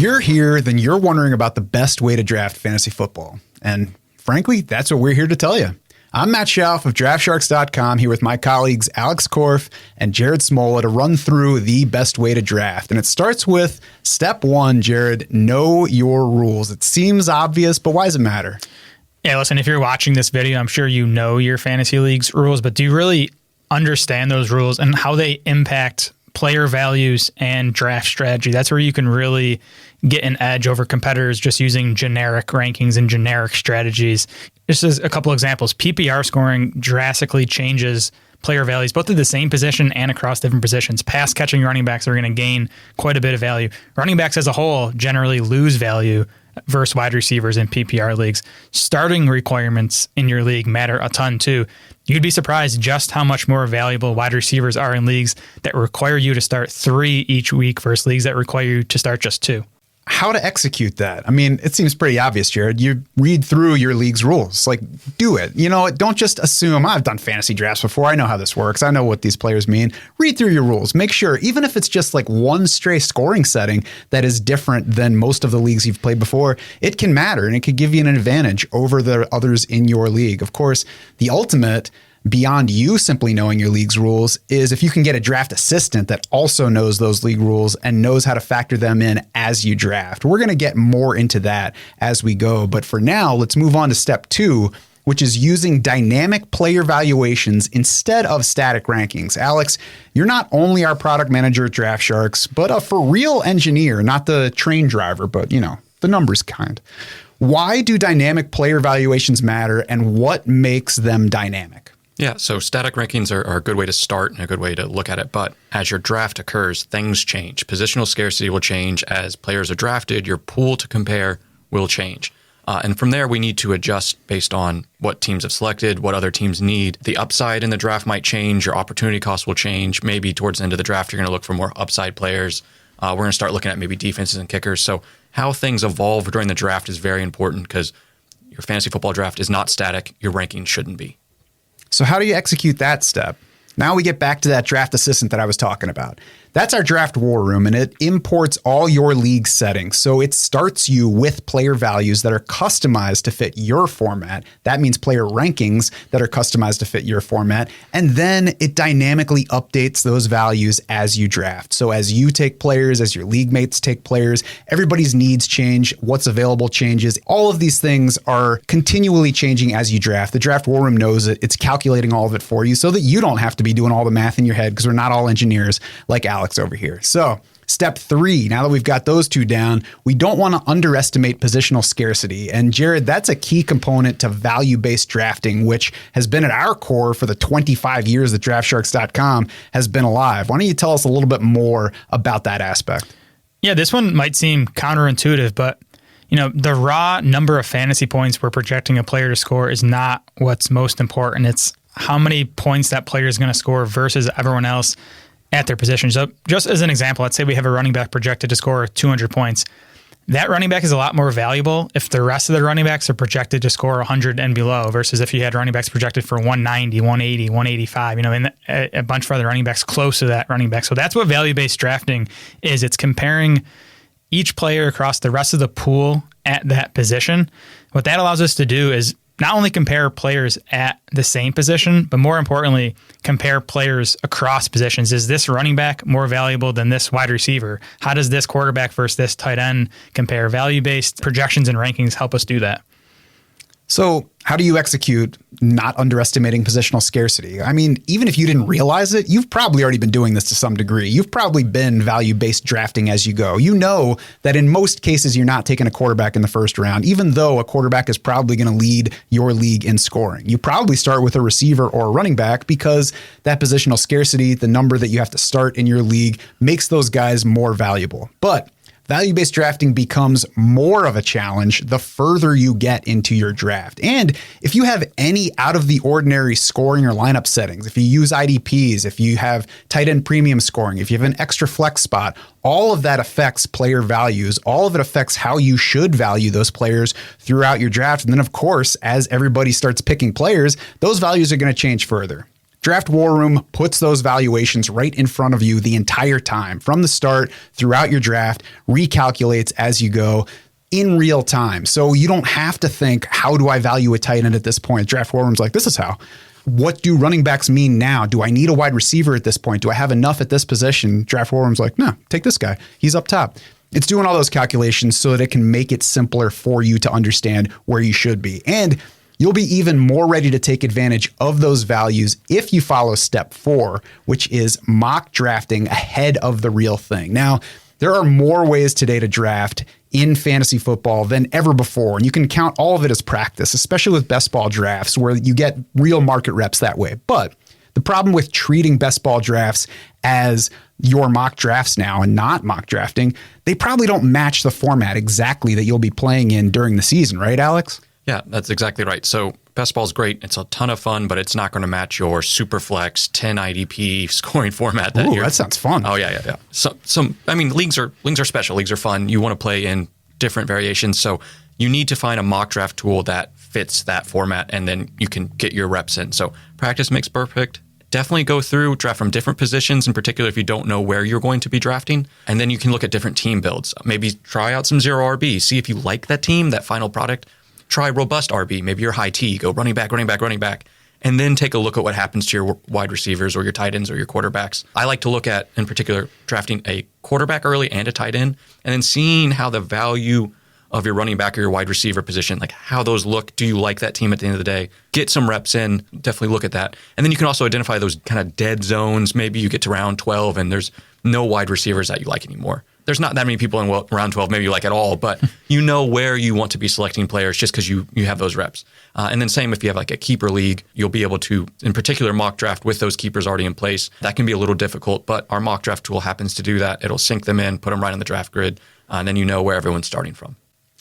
you're here, then you're wondering about the best way to draft fantasy football. And frankly, that's what we're here to tell you. I'm Matt Schauf of DraftSharks.com here with my colleagues Alex Korf and Jared Smola to run through the best way to draft. And it starts with step one, Jared, know your rules. It seems obvious, but why does it matter? Yeah, listen, if you're watching this video, I'm sure you know your fantasy league's rules, but do you really understand those rules and how they impact player values and draft strategy? That's where you can really get an edge over competitors just using generic rankings and generic strategies. Just as a couple examples, PPR scoring drastically changes player values, both at the same position and across different positions. Pass catching running backs are going to gain quite a bit of value. Running backs as a whole generally lose value versus wide receivers in PPR leagues. Starting requirements in your league matter a ton too. You'd be surprised just how much more valuable wide receivers are in leagues that require you to start 3 each week versus leagues that require you to start just 2. How to execute that? I mean, it seems pretty obvious, Jared. You read through your league's rules. Like, do it. You know, don't just assume, I've done fantasy drafts before. I know how this works. I know what these players mean. Read through your rules. Make sure, even if it's just like one stray scoring setting that is different than most of the leagues you've played before, it can matter and it could give you an advantage over the others in your league. Of course, the ultimate, beyond you simply knowing your league's rules, is if you can get a draft assistant that also knows those league rules and knows how to factor them in as you draft. We're going to get more into that as we go. But for now, let's move on to step 2, which is using dynamic player valuations instead of static rankings. Alex, you're not only our product manager at Draft Sharks, but a for real engineer, not the train driver, but you know, the numbers kind. Why do dynamic player valuations matter and what makes them dynamic? Yeah, so static rankings are a good way to start and a good way to look at it. But as your draft occurs, things change. Positional scarcity will change as players are drafted. Your pool to compare will change. And from there, we need to adjust based on what teams have selected, what other teams need. The upside in the draft might change. Your opportunity cost will change. Maybe towards the end of the draft, you're going to look for more upside players. We're going to start looking at maybe defenses and kickers. So how things evolve during the draft is very important because your fantasy football draft is not static. Your ranking shouldn't be. So how do you execute that step? Now we get back to that draft assistant that I was talking about. That's our draft war room, and it imports all your league settings. So it starts you with player values that are customized to fit your format. That means player rankings that are customized to fit your format. And then it dynamically updates those values as you draft. So as you take players, as your league mates take players, everybody's needs change, what's available changes. All of these things are continually changing as you draft. The draft war room knows it. It's calculating all of it for you so that you don't have to be doing all the math in your head because we're not all engineers like Alex over here. So step 3, now that we've got those two down, we don't want to underestimate positional scarcity. And Jared, that's a key component to value-based drafting, which has been at our core for the 25 years that DraftSharks.com has been alive. Why don't you tell us a little bit more about that aspect? Yeah, this one might seem counterintuitive, but you know, the raw number of fantasy points we're projecting a player to score is not what's most important. It's how many points that player is going to score versus everyone else at their position. So just as an example, let's say we have a running back projected to score 200 points. That running back is a lot more valuable if the rest of the running backs are projected to score 100 and below versus if you had running backs projected for 190, 180, 185, you know, and a bunch of other running backs close to that running back. So that's what value-based drafting is. It's comparing each player across the rest of the pool at that position. What that allows us to do is not only compare players at the same position, but more importantly, compare players across positions. Is this running back more valuable than this wide receiver? How does this quarterback versus this tight end compare? Value-based projections and rankings help us do that. So how do you execute not underestimating positional scarcity? I mean, even if you didn't realize it, you've probably already been doing this to some degree. You've probably been value-based drafting as you go. You know that in most cases, you're not taking a quarterback in the first round, even though a quarterback is probably going to lead your league in scoring. You probably start with a receiver or a running back because that positional scarcity, the number that you have to start in your league, makes those guys more valuable. But value-based drafting becomes more of a challenge the further you get into your draft. And if you have any out of the ordinary scoring or lineup settings, if you use IDPs, if you have tight end premium scoring, if you have an extra flex spot, all of that affects player values. All of it affects how you should value those players throughout your draft. And then, of course, as everybody starts picking players, those values are going to change further. Draft War Room puts those valuations right in front of you the entire time, from the start, throughout your draft, recalculates as you go in real time. So you don't have to think, how do I value a tight end at this point? Draft War Room's like, this is how. What do running backs mean now? Do I need a wide receiver at this point? Do I have enough at this position? Draft War Room's like, no, take this guy. He's up top. It's doing all those calculations so that it can make it simpler for you to understand where you should be. And you'll be even more ready to take advantage of those values if you follow step 4, which is mock drafting ahead of the real thing. Now, there are more ways today to draft in fantasy football than ever before. And you can count all of it as practice, especially with best ball drafts where you get real market reps that way. But the problem with treating best ball drafts as your mock drafts now and not mock drafting, they probably don't match the format exactly that you'll be playing in during the season, right, Alex? Yeah, that's exactly right. So best ball is great. It's a ton of fun, but it's not going to match your super flex 10 IDP scoring format. That sounds fun. Oh yeah. I mean, leagues are special. Leagues are fun. You want to play in different variations. So you need to find a mock draft tool that fits that format, and then you can get your reps in. So practice makes perfect. Definitely go through, draft from different positions, in particular if you don't know where you're going to be drafting. And then you can look at different team builds. Maybe try out some zero RB. See if you like that team, that final product. Try robust RB. Maybe you're high T. Go running back. And then take a look at what happens to your wide receivers or your tight ends or your quarterbacks. I like to look at, in particular, drafting a quarterback early and a tight end, and then seeing how the value of your running back or your wide receiver position, like how those look. Do you like that team at the end of the day? Get some reps in. Definitely look at that. And then you can also identify those kind of dead zones. Maybe you get to round 12 and there's no wide receivers that you like anymore. There's not that many people in round 12 maybe you like at all, but you know where you want to be selecting players just because you have those reps. And then same if you have like a keeper league, you'll be able to, in particular, mock draft with those keepers already in place. That can be a little difficult, but our mock draft tool happens to do that. It'll sync them in, put them right on the draft grid, and then you know where everyone's starting from.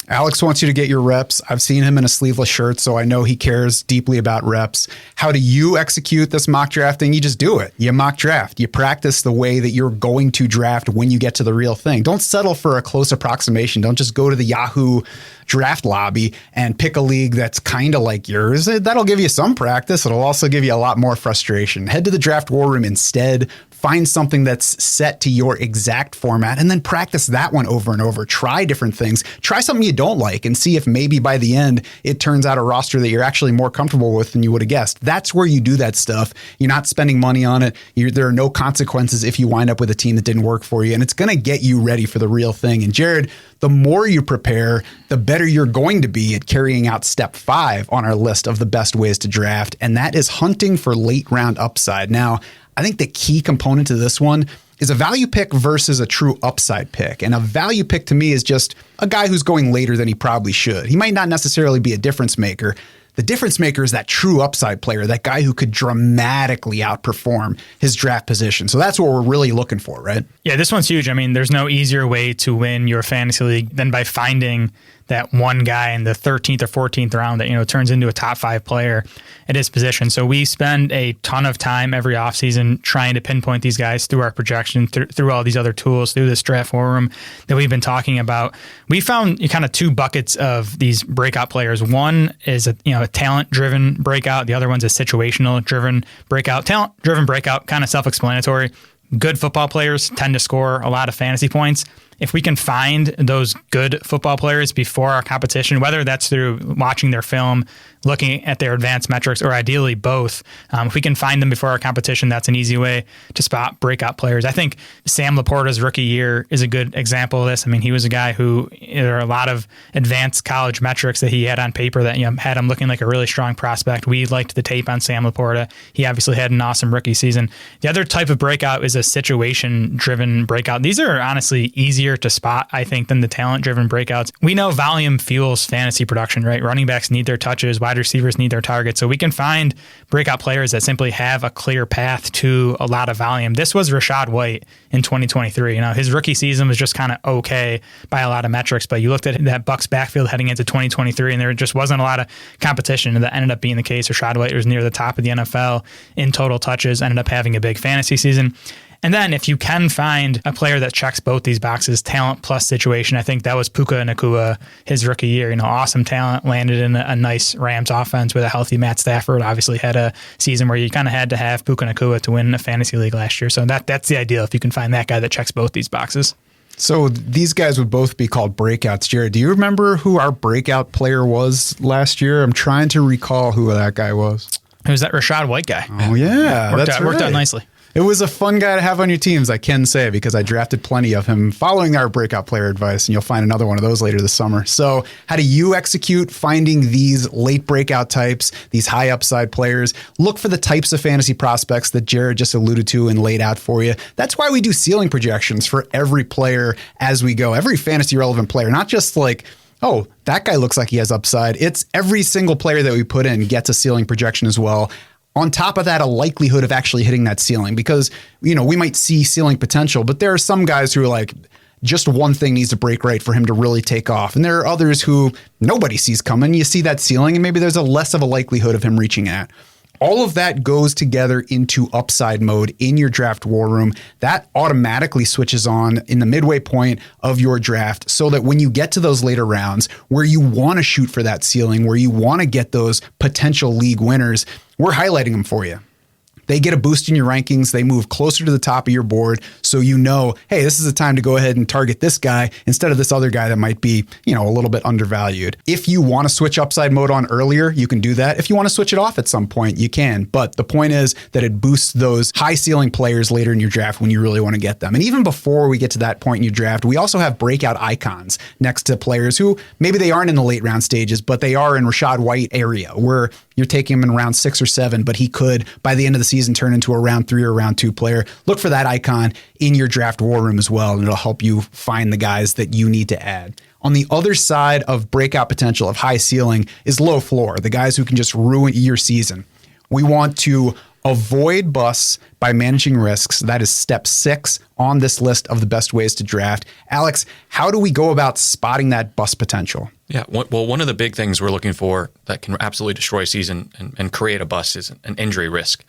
Alex wants you to get your reps. I've seen him in a sleeveless shirt, so I know he cares deeply about reps. How do you execute this mock drafting? You just do it. You mock draft. You practice the way that you're going to draft when you get to the real thing. Don't settle for a close approximation. Don't just go to the Yahoo draft lobby and pick a league that's kind of like yours. That'll give you some practice. It'll also give you a lot more frustration. Head to the draft war room instead. Find something that's set to your exact format and then practice that one over and over. Try different things. Try something you don't like and see if maybe by the end it turns out a roster that you're actually more comfortable with than you would have guessed. That's where you do that stuff. You're not spending money on it. There are no consequences if you wind up with a team that didn't work for you, and it's going to get you ready for the real thing. And Jared, the more you prepare, the better you're going to be at carrying out step 5 on our list of the best ways to draft, and that is hunting for late round upside. Now, I think the key component to this one is a value pick versus a true upside pick. And a value pick to me is just a guy who's going later than he probably should. He might not necessarily be a difference maker. The difference maker is that true upside player, that guy who could dramatically outperform his draft position. So that's what we're really looking for, right? Yeah, this one's huge. I mean, there's no easier way to win your fantasy league than by finding that one guy in the 13th or 14th round that, turns into a top 5 player at his position. So we spend a ton of time every offseason trying to pinpoint these guys through our projection, through all these other tools, through this draft forum that we've been talking about. We found kind of 2 buckets of these breakout players. One is a talent-driven breakout. The other one's a situational-driven breakout. Talent-driven breakout, kind of self-explanatory. Good football players tend to score a lot of fantasy points. If we can find those good football players before our competition, whether that's through watching their film, looking at their advanced metrics, or ideally both, if we can find them before our competition, that's an easy way to spot breakout players. I think Sam Laporta's rookie year is a good example of this. I mean, he was a guy who there are a lot of advanced college metrics that he had on paper that had him looking like a really strong prospect. We liked the tape on Sam Laporta. He obviously had an awesome rookie season. The other type of breakout is a situation-driven breakout. These are honestly easier to spot, I think, than the talent-driven breakouts. We know volume fuels fantasy production, right? Running backs need their touches, wide receivers need their targets. So we can find breakout players that simply have a clear path to a lot of volume. This was Rachaad White in 2023. His rookie season was just kind of okay by a lot of metrics, but you looked at that Bucs backfield heading into 2023, and there just wasn't a lot of competition, and that ended up being the case. Rachaad White was near the top of the NFL in total touches, ended up having a big fantasy season. And then if you can find a player that checks both these boxes, talent plus situation, I think that was Puka Nacua his rookie year. Awesome talent, landed in a nice Rams offense with a healthy Matt Stafford. Obviously had a season where you kind of had to have Puka Nacua to win a fantasy league last year. So that's the ideal if you can find that guy that checks both these boxes. So these guys would both be called breakouts. Jared, do you remember who our breakout player was last year? I'm trying to recall who that guy was. It was that Rashad White guy. Oh, yeah. Worked out nicely. It was a fun guy to have on your teams, I can say, because I drafted plenty of him following our breakout player advice, and you'll find another one of those later this summer. So how do you execute finding these late breakout types, these high upside players? Look for the types of fantasy prospects that Jared just alluded to and laid out for you. That's why we do ceiling projections for every player as we go, every fantasy relevant player, not just like, oh, that guy looks like he has upside. It's every single player that we put in gets a ceiling projection as well. On top of that, a likelihood of actually hitting that ceiling, because, we might see ceiling potential, but there are some guys who are like, just one thing needs to break right for him to really take off. And there are others who nobody sees coming. You see that ceiling and maybe there's a less of a likelihood of him reaching at. All of that goes together into upside mode in your draft war room. That automatically switches on in the midway point of your draft so that when you get to those later rounds where you want to shoot for that ceiling, where you want to get those potential league winners, we're highlighting them for you. They get a boost in your rankings. They move closer to the top of your board. So hey, this is the time to go ahead and target this guy instead of this other guy that might be, a little bit undervalued. If you want to switch upside mode on earlier, you can do that. If you want to switch it off at some point, you can. But the point is that it boosts those high ceiling players later in your draft when you really want to get them. And even before we get to that point in your draft, we also have breakout icons next to players who maybe they aren't in the late round stages, but they are in Rashad White area where you're taking him in round 6 or 7, but he could, by the end of the season, turn into a round 3 or round 2 player. Look for that icon in your draft war room as well, and it'll help you find the guys that you need to add. On the other side of breakout potential, of high ceiling, is low floor, the guys who can just ruin your season. We want to avoid busts by managing risks. That is step 6 on this list of the best ways to draft. Alex, how do we go about spotting that bust potential? Yeah, well, one of the big things we're looking for that can absolutely destroy a season and create a bust is an injury risk.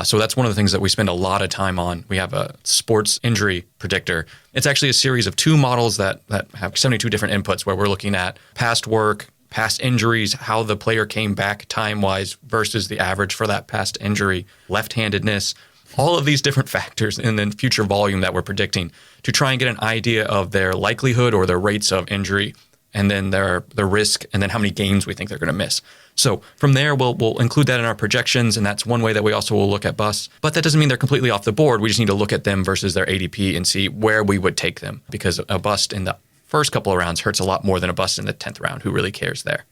So that's one of the things that we spend a lot of time on. We have a sports injury predictor. It's actually a series of 2 models that have 72 different inputs where we're looking at past work, past injuries, how the player came back time-wise versus the average for that past injury, left-handedness, all of these different factors, and then future volume that we're predicting to try and get an idea of their likelihood or their rates of injury, and then their risk, and then how many games we think they're going to miss. So from there, we'll include that in our projections, and that's one way that we also will look at busts. But that doesn't mean they're completely off the board. We just need to look at them versus their ADP and see where we would take them, because a bust in the first couple of rounds hurts a lot more than a bust in the 10th round. Who really cares there?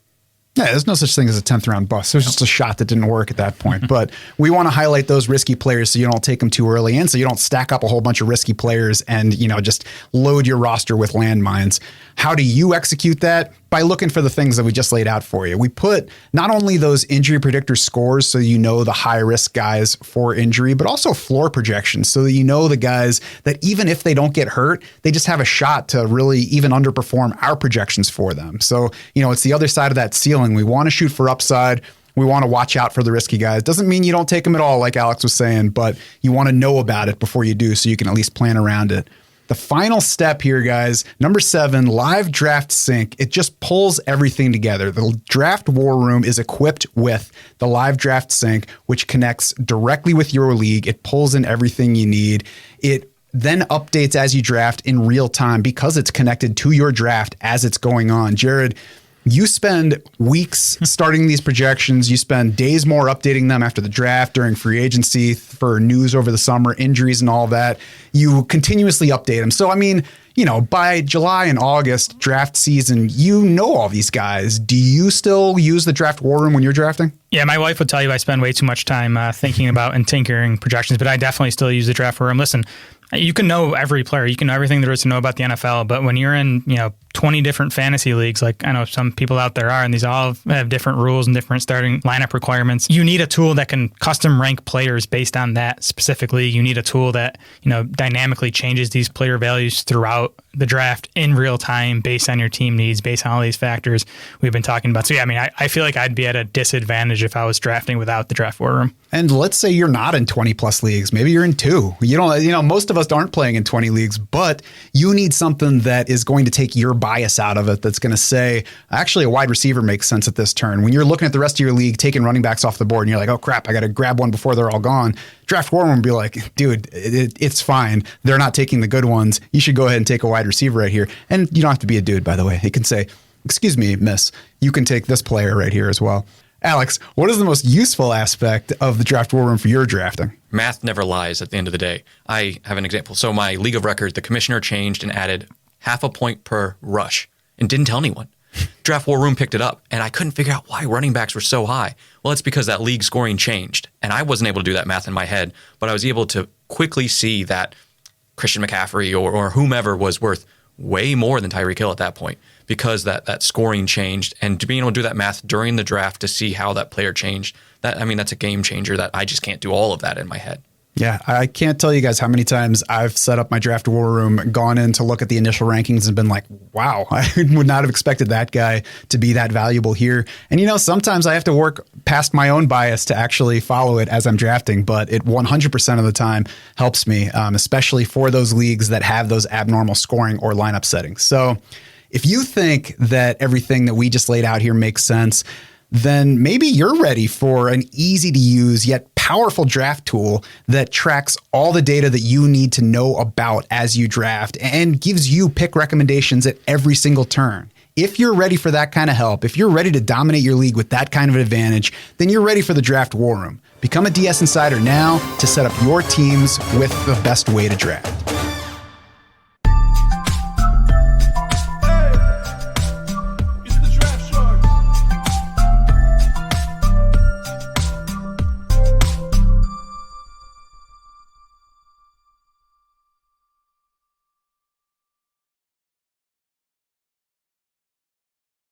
Yeah, there's no such thing as a 10th round bust. There's just a shot that didn't work at that point. But we want to highlight those risky players so you don't take them too early and so you don't stack up a whole bunch of risky players and, just load your roster with landmines. How do you execute that? By looking for the things that we just laid out for you. We put not only those injury predictor scores so you know the high risk guys for injury, but also floor projections so that you know the guys that even if they don't get hurt, they just have a shot to really even underperform our projections for them. So, it's the other side of that ceiling. We want to shoot for upside. We want to watch out for the risky guys. Doesn't mean you don't take them at all, like Alex was saying, but you want to know about it before you do so you can at least plan around it. The final step here, guys, number 7, live draft sync. It just pulls everything together. The draft war room is equipped with the live draft sync, which connects directly with your league. It pulls in everything you need. It then updates as you draft in real time because it's connected to your draft as it's going on. Jared, you spend weeks starting these projections. You spend days more updating them after the draft, during free agency, for news over the summer, injuries and all that. You continuously update them. So, by July and August draft season, all these guys. Do you still use the draft war room when you're drafting? Yeah, my wife would tell you I spend way too much time thinking about and tinkering projections, but I definitely still use the draft war room. Listen, you can know every player. You can know everything there is to know about the NFL, but when you're in, 20 different fantasy leagues, like I know some people out there are, and these all have different rules and different starting lineup requirements. You need a tool that can custom rank players based on that specific league. You need a tool that, dynamically changes these player values throughout the draft in real time based on your team needs, based on all these factors we've been talking about. So yeah, I mean, I feel like I'd be at a disadvantage if I was drafting without the draft war room. And let's say you're not in 20 plus leagues. Maybe you're in 2. Most of us aren't playing in 20 leagues, but you need something that is going to take your bias out of it. That's going to say, actually, a wide receiver makes sense at this turn. When you're looking at the rest of your league, taking running backs off the board, and you're like, oh crap, I got to grab one before they're all gone. Draft war room would be like, dude, it's fine. They're not taking the good ones. You should go ahead and take a wide receiver right here. And you don't have to be a dude, by the way. You can say, excuse me, miss, you can take this player right here as well. Alex, what is the most useful aspect of the draft war room for your drafting? Math never lies at the end of the day. I have an example. So my league of record, the commissioner changed and added 0.5 point per rush and didn't tell anyone. Draft war room picked it up, and I couldn't figure out why running backs were so high. Well, it's because that league scoring changed, and I wasn't able to do that math in my head, but I was able to quickly see that Christian McCaffrey or whomever was worth way more than Tyreek Hill at that point because that scoring changed. And to being able to do that math during the draft to see how that player changed, that's a game changer that I just can't do all of that in my head. Yeah, I can't tell you guys how many times I've set up my draft war room, gone in to look at the initial rankings and been like, wow, I would not have expected that guy to be that valuable here. And, sometimes I have to work past my own bias to actually follow it as I'm drafting, but it 100% of the time helps me, especially for those leagues that have those abnormal scoring or lineup settings. So if you think that everything that we just laid out here makes sense, then maybe you're ready for an easy to use yet powerful draft tool that tracks all the data that you need to know about as you draft and gives you pick recommendations at every single turn. If you're ready for that kind of help, if you're ready to dominate your league with that kind of an advantage, then you're ready for the draft war room. Become a DS Insider now to set up your teams with the best way to draft.